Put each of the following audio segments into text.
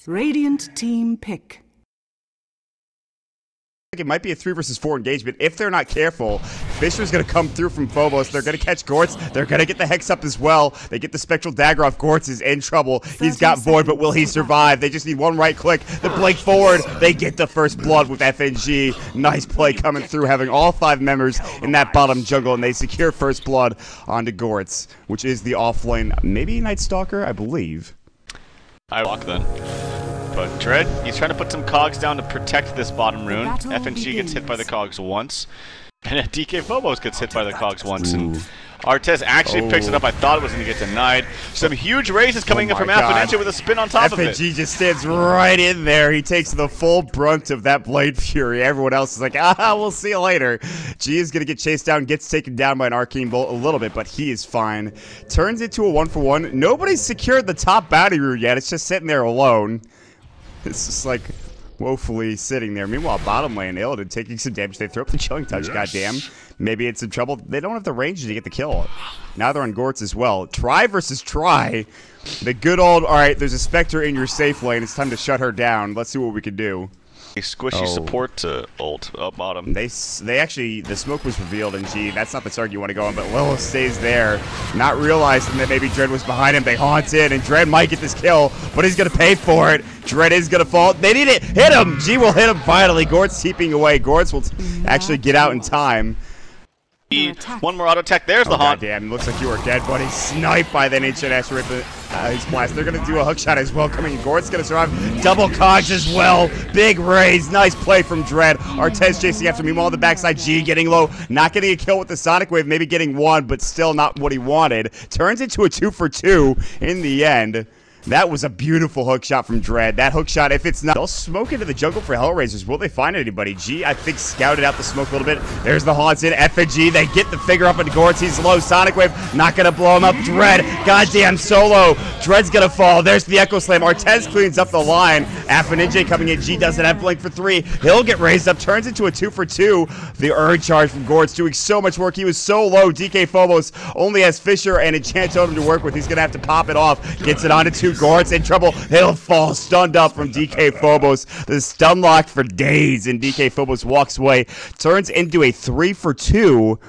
Radiant team pick. It might be a 3 versus 4 engagement. If they're not careful, Fisher's going to come through from Phobos. They're going to catch Gortz. They're going to get the Hex up as well. They get the Spectral Dagger off. Gortz is in trouble. He's got Void, but will he survive? They just need one right click. The Blink forward. They get the first blood with FNG. Nice play coming through, having all 5 members in that bottom jungle, and they secure first blood onto Gortz, which is the offlane, maybe Night Stalker, I believe. I walk then. But Dread, he's trying to put some cogs down to protect this bottom rune. FNG gets hit by the cogs once. And DK Phobos gets hit by the cogs once. And Artez actually picks it up. I thought it was going to get denied. Some huge raises coming in from Affinentia with a spin on top of it. FNG just stands right in there. He takes the full brunt of that Blade Fury. Everyone else is like, we'll see you later. G is going to get chased down, gets taken down by an Arcane Bolt a little bit, but he is fine. Turns into a 1-for-1. Nobody's secured the top bounty rune yet. It's just sitting there alone. It's just like woefully sitting there. Meanwhile, bottom lane, Illidan taking some damage. They throw up the Chilling Touch, goddamn. Maybe it's in trouble. They don't have the range to get the kill. Now they're on Gortz as well. Try versus try. The good old, alright, there's a Spectre in your safe lane. It's time to shut her down. Let's see what we can do. A squishy support ult up bottom. They actually, the smoke was revealed in G. That's not the target you want to go on, but Lilith stays there, not realizing that maybe Dread was behind him. They haunt in, and Dread might get this kill, but he's going to pay for it. Dread is going to fall. They need it. Hit him. G will hit him finally. Gortz keeping away. Gortz will actually get out in time. One more auto attack. There's the haunt. Damn, looks like you are dead, buddy. Sniped by that ancient Ash Rip. His blast. They're going to do a hook shot as well. Coming in. Gortz going to survive. Double cogs as well. Big raise. Nice play from Dread. Artez chasing after. Meanwhile, on the backside, G getting low. Not getting a kill with the Sonic Wave. Maybe getting one, but still not what he wanted. Turns into a 2-for-2 in the end. That was a beautiful hook shot from Dread. That hook shot, if it's not, they'll smoke into the jungle for HellRaisers. Will they find anybody? G, I think, scouted out the smoke a little bit. There's the haunts in. FNG, they get the figure up into Gortz. He's low. Sonic Wave, not going to blow him up. Dread, goddamn solo. Dread's going to fall. There's the Echo Slam. Artez cleans up the line. Affinentia coming in. G doesn't have Blink for 3. He'll get raised up. Turns into a 2-for-2. The urge charge from Gortz doing so much work. He was so low. DK Phobos only has Fisher and Enchant Totem to work with. He's going to have to pop it off. Gets it onto 2. Gortz in trouble. He'll fall stunned up from DK Phobos. The stun locked for days, and DK Phobos walks away. Turns into a 3-for-2.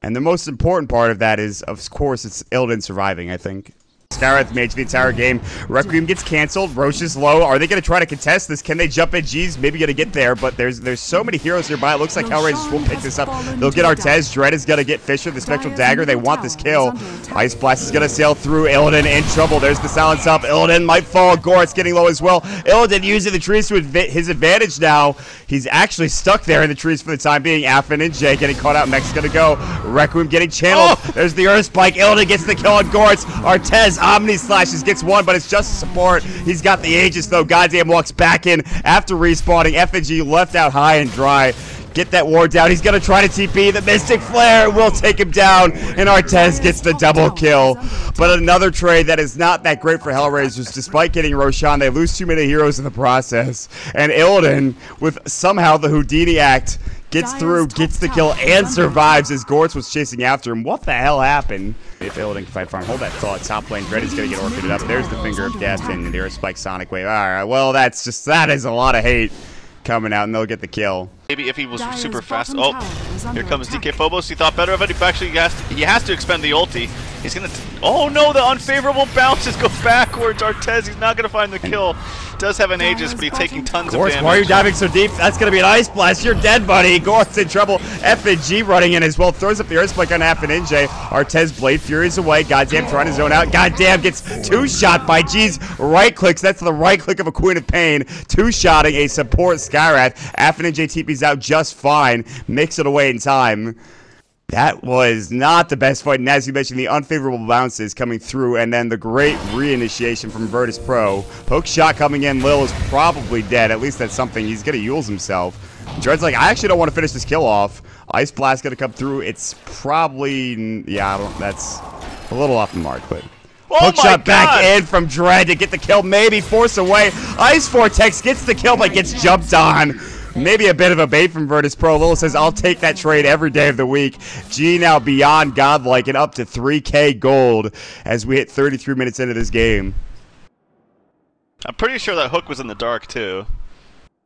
And the most important part of that is, of course, it's Illidan surviving, I think. Skarath mage the entire game. Requiem gets canceled. Roche is low. Are they going to try to contest this? Can they jump in? G's maybe going to get there, but there's so many heroes nearby. It looks like HellRaisers will pick this up. They'll get Artez. Dread is going to get Fisher, the Spectral Dagger. They want this kill. Ice Blast is going to sail through. Illidan in trouble. There's the silence up. Illidan might fall. Gortz getting low as well. Illidan using the trees to his advantage now. He's actually stuck there in the trees for the time being. Affinentia getting caught out. Mech's going to go. Requiem getting channeled. There's the Earth Spike. Illidan gets the kill on Gortz. Artez Omni Slashes gets one, but it's just support. He's got the Aegis, though. Goddamn walks back in after respawning. FNG left out high and dry. Get that ward down. He's going to try to TP. The Mystic Flare will take him down, and Artez gets the double kill. But another trade that is not that great for HellRaisers. Despite getting Roshan, they lose too many heroes in the process. And Illidan, with somehow the Houdini act, gets through, gets the kill, and survives as Gortz was chasing after him. What the hell happened? If Illidan can fight farm, hold that thought. Top lane, Dread is going to get orchided up. There's the Finger of Death and the Earth Spike Sonic Wave. Alright, well, that is a lot of hate coming out, and they'll get the kill. Maybe if he was super fast. Oh, here comes DK Phobos. He thought better of it. He actually has to expend the ulti. He's going to... Oh, no, the unfavorable bounces go backwards. Artez, he's not going to find the kill. Does have an Aegis, but he's taking tons of damage. Why are you diving so deep? That's going to be an Ice Blast. You're dead, buddy. Gortz in trouble. FNG running in as well. Throws up the Earth Spike on Affinentia. Artez Blade Fury's away. Goddamn, trying to zone out. Goddamn, gets two-shot by G's right clicks. That's the right click of a Queen of Pain. Two-shotting a support Skywrath. Affinentia TP's out just fine. Makes it away in time. That was not the best fight, and as you mentioned, the unfavorable bounces coming through, and then the great reinitiation from Virtus Pro. Poke shot coming in, Lil is probably dead. At least that's something. He's going to Yules himself. Dread's like, I actually don't want to finish this kill off. Ice Blast going to come through. It's probably, yeah, that's a little off the mark, but... Hook shot back in from Dread to get the kill, maybe force away. Ice Vortex gets the kill, but gets jumped on. Maybe a bit of a bait from Virtus Pro. Lil says, I'll take that trade every day of the week. G now beyond godlike and up to 3K gold as we hit 33 minutes into this game. I'm pretty sure that hook was in the dark too.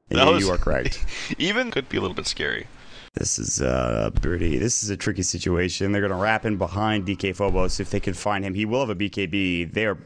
Yeah, you are correct. Even could be a little bit scary. This is this is a tricky situation. They're gonna wrap in behind DK Phobos if they can find him. He will have a BKB. They are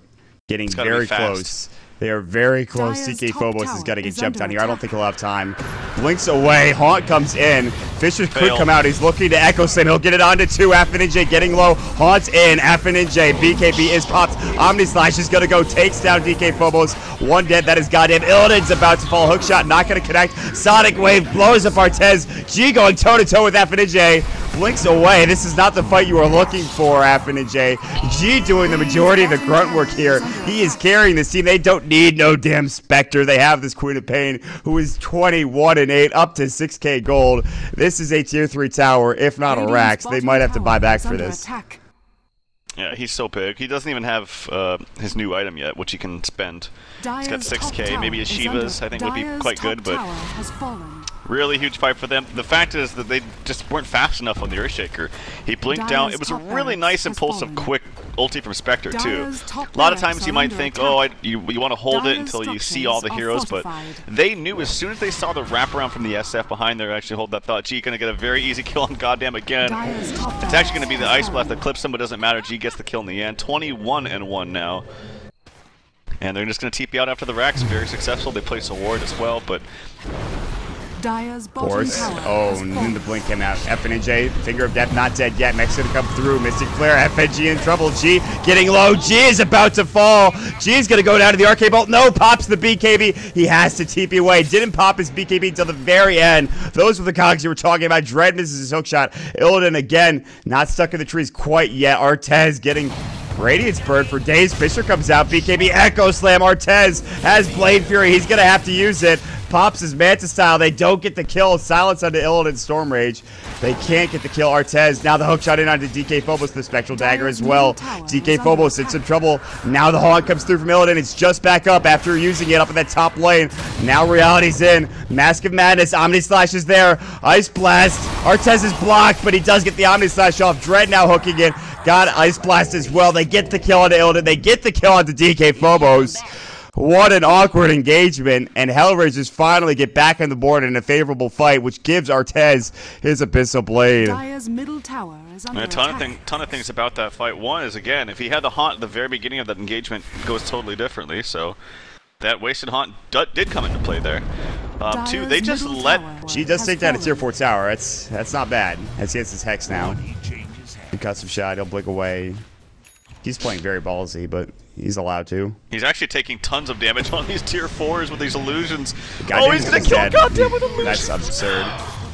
getting very close. They are very close. DK Phobos has got to get jumped down here. I don't think he'll have time. Blinks away. Haunt comes in. Fisher could come out. He's looking to Echo Slam. He'll get it onto 2. Affinj getting low. Haunt's in. Affinj. BKB is popped. Omni Slash is going to go. Takes down DK Phobos. 1 dead. That is goddamn. Illidan's about to fall. Hook shot. Not going to connect. Sonic Wave blows up Artez. G going toe-to-toe with Affinj. Blinks away. This is not the fight you are looking for, Affinj. G doing the majority of the grunt work here. He is carrying this team. They don't need no damn Spectre. They have this Queen of Pain who is 21-8 up to 6k gold. This is a tier 3 tower, if not a Rax. They might have to buy back for this. Yeah, he's so big. He doesn't even have his new item yet, which he can spend. He's got 6k. Maybe his Shivas, I think, would be quite good, but really huge fight for them. The fact is that they just weren't fast enough on the Earthshaker. He blinked down. It was a really nice, impulsive, quick ulti from Spectre, too. A lot of times you might think, oh, you want to hold it until you see all the heroes, but they knew as soon as they saw the wraparound from the SF behind there, actually hold that thought, G going to get a very easy kill on Goddamn again. It's actually going to be the Ice Blast that clips him, but it doesn't matter. G gets the kill in the end. 21-1 now. And they're just going to TP out after the Rax. Very successful. They place a ward as well, but Force. Oh, and the blink came out. FNJ, Finger of Death, not dead yet. Mech's gonna come through. Mystic Flare, FNG in trouble. G getting low. G is about to fall. G is gonna go down to the Arcade Bolt. No, pops the BKB. He has to TP away. Didn't pop his BKB until the very end. Those were the cogs you were talking about. Dread misses his hook shot. Illidan again, not stuck in the trees quite yet. Artez getting Radiance Bird for days. Fisher comes out. BKB Echo Slam. Artez has Blade Fury. He's gonna have to use it. Pops his Manta style. They don't get the kill. Silence onto Illidan Storm Rage. They can't get the kill. Artez. Now the hook shot in onto DK Phobos. The Spectral Dagger as well. DK Phobos in some trouble. Now the Haunt comes through from Illidan. It's just back up after using it up in that top lane. Now Reality's in. Mask of Madness. Omni Slash is there. Ice Blast. Artez is blocked, but he does get the Omni Slash off. Dread now hooking in. Got Ice Blast as well. They get the kill onto Illidan. They get the kill onto DK Phobos. What an awkward engagement, and HellRaisers finally get back on the board in a favorable fight, which gives Artez his Abyssal Blade. Middle tower is under a ton of things about that fight. One is, again, if he had the Haunt at the very beginning of that engagement, it goes totally differently, so that wasted Haunt did come into play there. 2, they just let... She does take down a tier 4 tower. That's not bad. As he has his Hex now. He cuts some shot, he'll blink away. He's playing very ballsy, but he's allowed to. He's actually taking tons of damage on these tier 4s with these illusions. Oh, he's gonna kill Goddamn with illusions! That's absurd.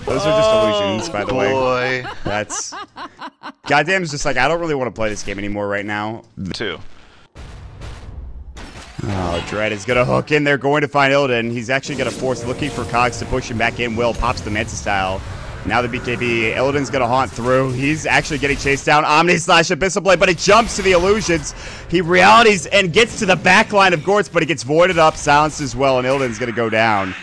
Those are just illusions, by the way. That's... Goddamn's just like, I don't really want to play this game anymore right now. 2. Oh, Dread is going to hook in. They're going to find Illidan. He's actually going to force looking for Cogs to push him back in. Will pops the Manta style. Now the BKB, Illidan's gonna haunt through. He's actually getting chased down. Omni Slash Abyssal Blade, but it jumps to the illusions. He realities and gets to the back line of Gortz, but he gets voided up, silenced as well, and Illidan's gonna go down.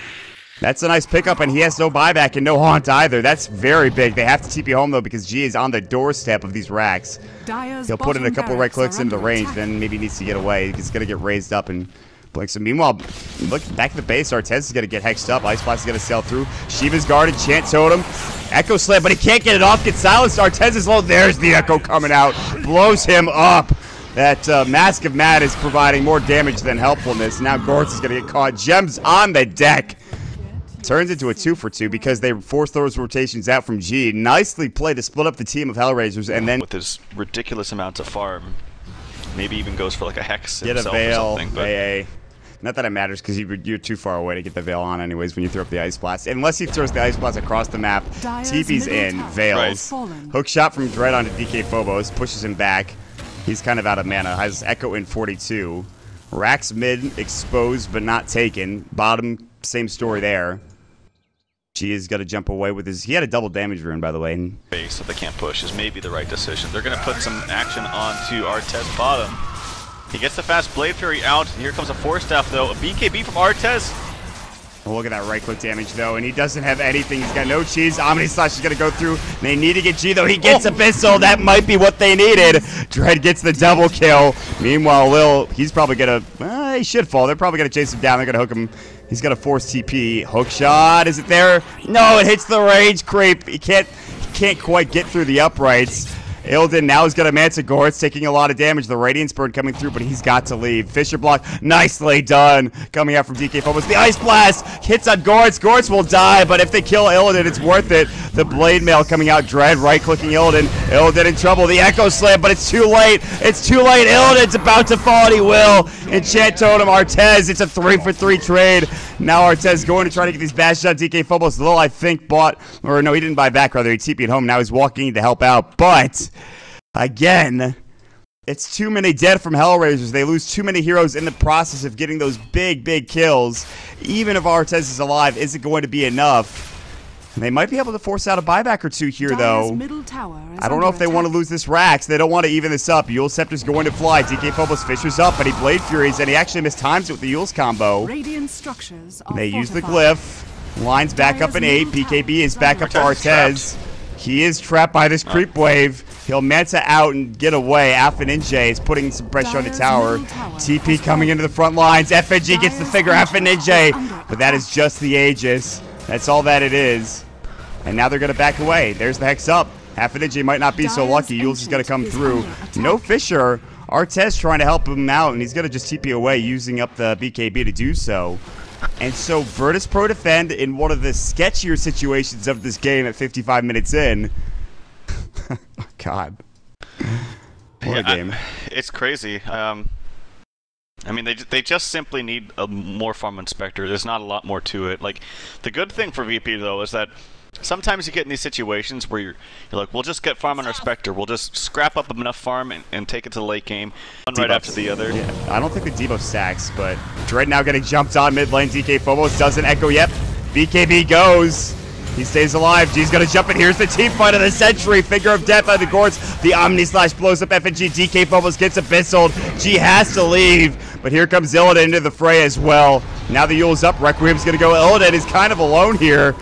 That's a nice pickup, and he has no buyback and no haunt either. That's very big. They have to TP home, though, because G is on the doorstep of these racks. He'll put in a couple of right clicks into the range, then maybe needs to get away. He's gonna get raised up and blinks. And meanwhile, look back at the base. Artez is going to get hexed up. Ice Blast is going to sail through. Shiva's guarded. Chant Totem. Echo Slam, but he can't get it off. Gets silenced. Artez is low. There's the Echo coming out. Blows him up. That Mask of Mad is providing more damage than helpfulness. Now Gortz is going to get caught. Gems on the deck. Turns into a 2-for-2 because they force those rotations out from G. Nicely played to split up the team of HellRaisers, and then with his ridiculous amounts of farm, maybe even goes for like a Hex get himself a veil, or something. But AA. Not that it matters, because you're too far away to get the Veil on anyways when you throw up the Ice Blast. Unless he throws the Ice Blast across the map, TP's in, Veils. Hook shot from Dread onto DK Phobos, pushes him back. He's kind of out of mana. Has Echo in 42. Rax mid, exposed but not taken. Bottom, same story there. She is going to jump away with his... He had a double damage rune, by the way. Base that they can't push is maybe the right decision. They're going to put some action onto Artez bottom. He gets the fast Blade Fury out. Here comes a Force Staff, though. A BKB from Artez. Oh, look at that right-click damage, though, and he doesn't have anything. He's got no cheese. Omni Slash is going to go through. They need to get G, though. He gets Abyssal. That might be what they needed. Dread gets the double kill. Meanwhile, Lil, he's probably going to... He should fall. They're probably going to chase him down. They're going to hook him. He's going to force TP. Hook shot. Is it there? No, it hits the rage creep. He can't quite get through the uprights. Illidan now is going to Manta Gortz, taking a lot of damage. The Radiance Burn coming through, but he's got to leave. Fisher block, nicely done. Coming out from DK-Phobos. The Ice Blast hits on Gortz. Gortz will die, but if they kill Illidan, it's worth it. The Blade Mail coming out. Dread right-clicking Illidan. Illidan in trouble. The Echo Slam, but it's too late. It's too late. Illidan's about to fall, and he will. Enchant Totem, Artez. It's a 3-for-3 trade. Now Artez going to try to get these bashes out. DK-Phobos, Lil, I think, bought, or no, he didn't buy back, rather. He TP'd home. Now he's walking in to help out, but again, it's too many dead from HellRaisers. They lose too many heroes in the process of getting those big kills. Even if Artez is alive, is it going to be enough? They might be able to force out a buyback or two here, though. I don't know if they want to lose this Rax. They don't want to even this up. Yule Scepter's going to fly. DK-Phobos Fisher's up, but he Blade Furies, and he actually mistimes it with the Yule's combo. They use the Glyph. Line's back up in 8. BKB is back up to Artez. He is trapped by this creep wave. He'll Manta out and get away. Ninja is putting some pressure on the tower. TP coming into the front lines. FNG gets the figure. Ninja, but that is just the Aegis. That's all that it is. And now they're going to back away. There's the Hex up. Ninja might not be so lucky. Yules is going to come through. No Fisher. Artez trying to help him out, and he's going to just TP away using up the BKB to do so. And so Virtus Pro defend in one of the sketchier situations of this game at 55 minutes in. Oh, God. What a game. It's crazy. I mean, they just simply need a more farm inspector. There's not a lot more to it. Like, the good thing for VP, though, is that sometimes you get in these situations where you're like, we'll just get farm on our Spectre. We'll just scrap up enough farm and take it to the late game, one right after the other. Yeah, I don't think the debuff stacks, but Dread now getting jumped on mid lane. DK-Phobos doesn't echo yet. BKB goes. He stays alive. G's gonna jump in. Here's the team fight of the century. Figure of death by the Gortz. The Omni Slash blows up FNG. DK-Phobos gets abyssaled. G has to leave, but here comes Illidan into the fray as well. Now the Yule's up. Requiem's gonna go. Illidan is kind of alone here.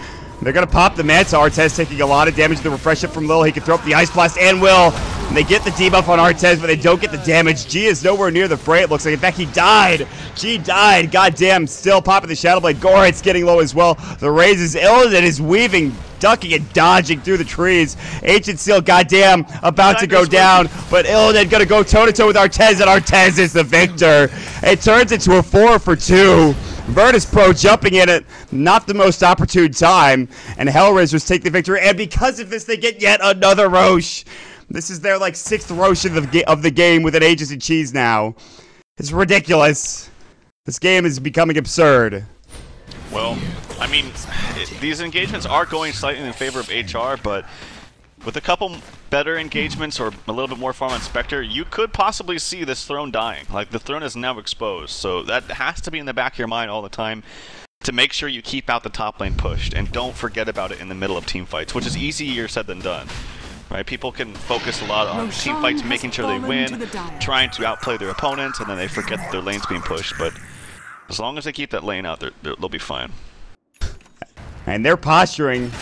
They're going to pop the Manta. Artez taking a lot of damage. The refresh up from Lil. He can throw up the Ice Blast and will. And they get the debuff on Artez, but they don't get the damage. G is nowhere near the fray, it looks like. In fact, he died. G died. Goddamn, still popping the Shadow Blade. Gorit's getting low as well. The raises. Illidan is weaving, ducking and dodging through the trees. Ancient Seal, goddamn, about to go down. But Illidan going to go toe-to-toe with Artez, and Artez is the victor. It turns into a 4-for-2. Virtus Pro jumping in at not the most opportune time, and HellRaisers take the victory, and because of this, they get yet another Roche. This is their, like, 6th Roche of the game with an Aegis and Cheese now. It's ridiculous. This game is becoming absurd. Well, I mean, these engagements are going slightly in favor of HR, but with a couple better engagements or a little bit more farm on Spectre, you could possibly see this throne dying. Like, the throne is now exposed, so that has to be in the back of your mind all the time to make sure you keep out the top lane pushed, and don't forget about it in the middle of team fights, which is easier said than done. Right? People can focus a lot on team fights, making sure they win, trying to outplay their opponents, and then they forget that their lane's being pushed, but as long as they keep that lane out, they'll be fine. And they're posturing.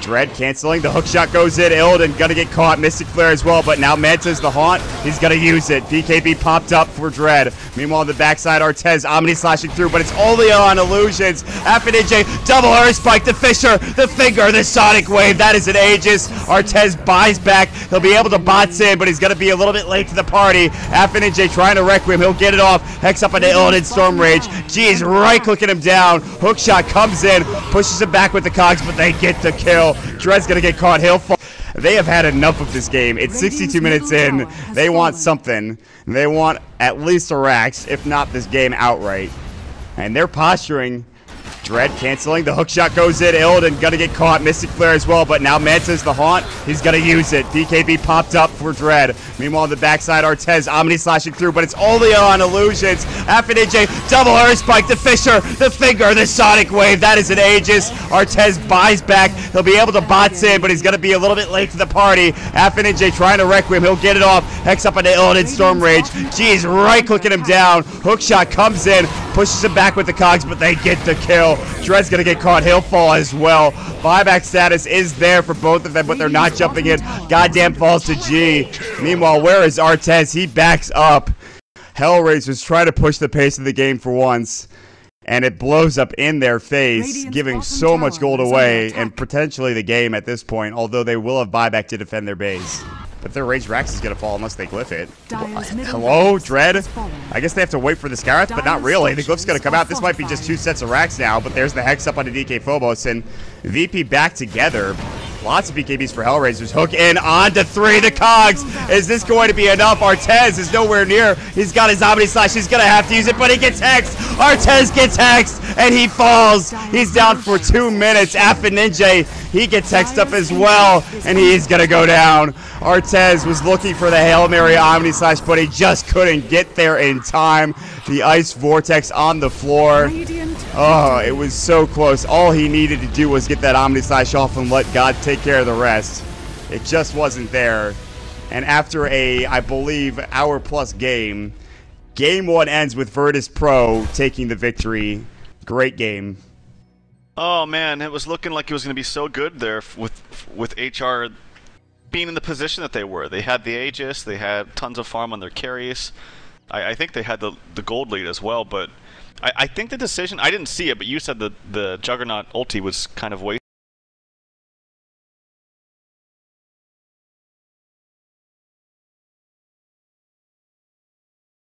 Dread canceling. The hook shot goes in. Illidan gonna get caught. Mystic Flare as well, but now Manta's the haunt. He's gonna use it. BKB popped up for Dread. Meanwhile, on the backside, Artez Omni slashing through, but it's only on illusions. FNJ, double Earth Spike, the Fisher, the Finger, the Sonic Wave. That is an Aegis. Artez buys back. He'll be able to bots in, but he's gonna be a little bit late to the party. FNJ trying to Requiem. He'll get it off. Hex up into Illidan Storm Rage. G is right clicking him down. Hook shot comes in, pushes him back with the cogs, but they get the kill. Dread's gonna get caught. He'll fall. They have had enough of this game. It's 62 minutes in. They want something. They want at least a Rax, if not this game outright. And they're posturing. Dread canceling. The hook shot goes in. Illidan gonna get caught. Mystic Flare as well, but now Manta's the haunt. He's gonna use it. BKB popped up for Dread. Meanwhile, on the backside, Artez Omni slashing through, but it's only on illusions. FNJ, double Earth Spike, the Fisher, the Finger, the Sonic Wave. That is an Aegis. Artez buys back. He'll be able to bots in, but he's gonna be a little bit late to the party. FNJ trying to Requiem. He'll get it off. Hex up into Illidan Storm Rage. G is right clicking him down. Hook shot comes in, pushes him back with the cogs, but they get the kill. Dread's gonna get caught. He'll fall as well. Buyback status is there for both of them, but they're not jumping in. Goddamn falls to G. Meanwhile, where is Artez? He backs up. HellRaisers try to push the pace of the game for once, and it blows up in their face, giving so much gold away and potentially the game at this point, although they will have buyback to defend their base. But their Rage Rax is going to fall unless they glyph it. Hello, Dread? I guess they have to wait for the Scarab, but not really. The glyph's going to come out. This might be just 2 sets of racks now, but there's the Hex up on the DK Phobos, and VP back together. Lots of BKBs for HellRaisers. Hook in on to 3. The Cogs. Is this going to be enough? Artez is nowhere near. He's got his Omni Slash. He's going to have to use it, but he gets hexed. Artez gets hexed, and he falls. He's down for 2 minutes. Affin Ninja, he gets hexed up as well, and he's going to go down. Artez was looking for the Hail Mary Omni Slash, but he just couldn't get there in time. The Ice Vortex on the floor. Oh, it was so close. All he needed to do was get that Omni Slash off and let God take care of the rest. It just wasn't there. And after a, I believe, hour-plus game, Game 1 ends with Virtus Pro taking the victory. Great game. Oh, man, it was looking like it was going to be so good there with HR being in the position that they were. They had the Aegis, they had tons of farm on their carries. I think they had the gold lead as well, but I think the decision, I didn't see it, but you said the Juggernaut ulti was kind of wasted.